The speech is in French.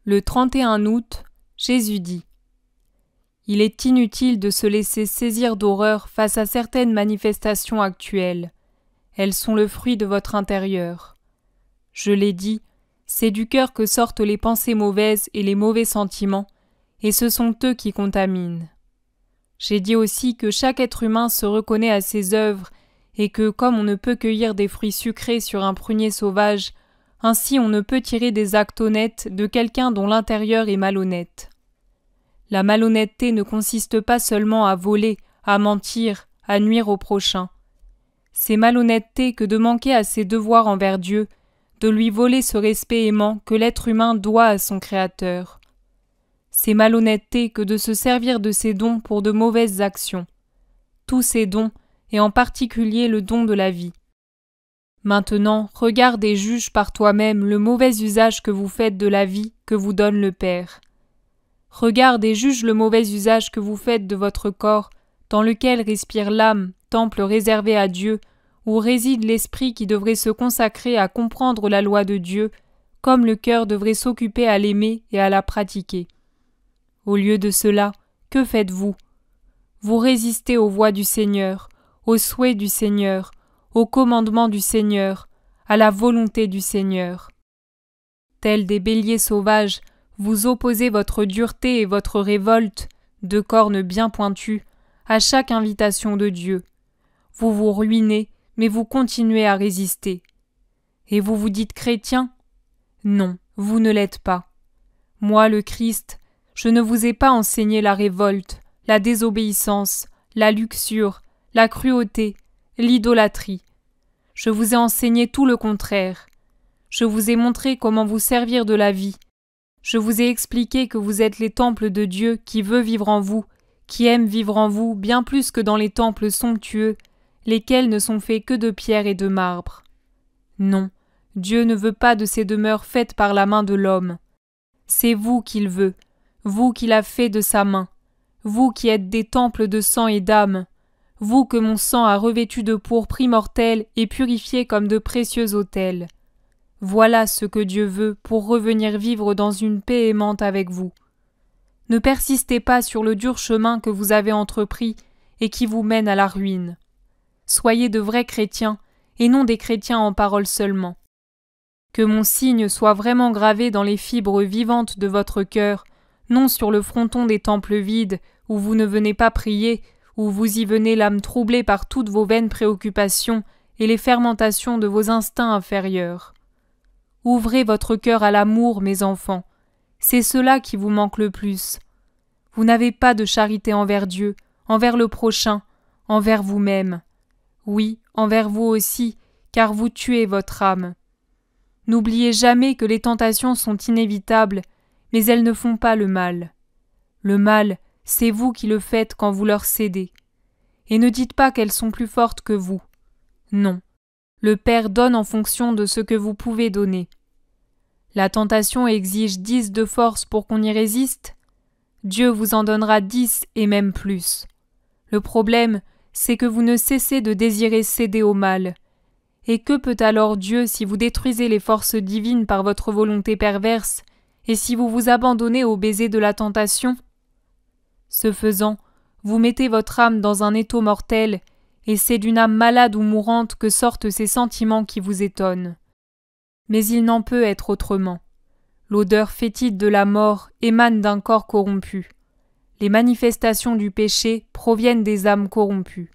Le 31 août, Jésus dit : Il est inutile de se laisser saisir d'horreur face à certaines manifestations actuelles. Elles sont le fruit de votre intérieur. Je l'ai dit, c'est du cœur que sortent les pensées mauvaises et les mauvais sentiments, et ce sont eux qui contaminent. J'ai dit aussi que chaque être humain se reconnaît à ses œuvres et que, comme on ne peut cueillir des fruits sucrés sur un prunier sauvage, ainsi on ne peut tirer des actes honnêtes de quelqu'un dont l'intérieur est malhonnête. La malhonnêteté ne consiste pas seulement à voler, à mentir, à nuire au prochain. C'est malhonnêteté que de manquer à ses devoirs envers Dieu, de lui voler ce respect aimant que l'être humain doit à son Créateur. C'est malhonnêteté que de se servir de ses dons pour de mauvaises actions. Tous ces dons, et en particulier le don de la vie. Maintenant, regarde et juge par toi-même le mauvais usage que vous faites de la vie que vous donne le Père. Regarde et juge le mauvais usage que vous faites de votre corps, dans lequel respire l'âme, temple réservé à Dieu, où réside l'esprit qui devrait se consacrer à comprendre la loi de Dieu, comme le cœur devrait s'occuper à l'aimer et à la pratiquer. Au lieu de cela, que faites-vous ? Vous résistez aux voies du Seigneur, aux souhaits du Seigneur, aux commandements du Seigneur, à la volonté du Seigneur. Tels des béliers sauvages, vous opposez votre dureté et votre révolte, deux cornes bien pointues, à chaque invitation de Dieu. Vous vous ruinez, mais vous continuez à résister. Et vous vous dites chrétien ? Non, vous ne l'êtes pas. Moi, le Christ, je ne vous ai pas enseigné la révolte, la désobéissance, la luxure, la cruauté, l'idolâtrie. Je vous ai enseigné tout le contraire. Je vous ai montré comment vous servir de la vie. Je vous ai expliqué que vous êtes les temples de Dieu qui veut vivre en vous, qui aime vivre en vous bien plus que dans les temples somptueux, lesquels ne sont faits que de pierre et de marbre. Non, Dieu ne veut pas de ces demeures faites par la main de l'homme. C'est vous qu'il veut, vous qu'il a fait de sa main, vous qui êtes des temples de sang et d'âme, vous que mon sang a revêtus de pourpre immortelle et purifiés comme de précieux autels. Voilà ce que Dieu veut pour revenir vivre dans une paix aimante avec vous. Ne persistez pas sur le dur chemin que vous avez entrepris et qui vous mène à la ruine. Soyez de vrais chrétiens et non des chrétiens en parole seulement. Que mon signe soit vraiment gravé dans les fibres vivantes de votre cœur, non sur le fronton des temples vides où vous ne venez pas prier, où vous y venez l'âme troublée par toutes vos vaines préoccupations et les fermentations de vos instincts inférieurs. Ouvrez votre cœur à l'amour, mes enfants. C'est cela qui vous manque le plus. Vous n'avez pas de charité envers Dieu, envers le prochain, envers vous-même. Oui, envers vous aussi, car vous tuez votre âme. N'oubliez jamais que les tentations sont inévitables, mais elles ne font pas le mal. Le mal, c'est vous qui le faites quand vous leur cédez. Et ne dites pas qu'elles sont plus fortes que vous. Non. Le Père donne en fonction de ce que vous pouvez donner. La tentation exige 10 de force pour qu'on y résiste. Dieu vous en donnera 10 et même plus. Le problème, c'est que vous ne cessez de désirer céder au mal. Et que peut alors Dieu si vous détruisez les forces divines par votre volonté perverse et si vous vous abandonnez au baiser de la tentation ? Ce faisant, vous mettez votre âme dans un étau mortel et c'est d'une âme malade ou mourante que sortent ces sentiments qui vous étonnent. Mais il n'en peut être autrement. L'odeur fétide de la mort émane d'un corps corrompu. Les manifestations du péché proviennent des âmes corrompues.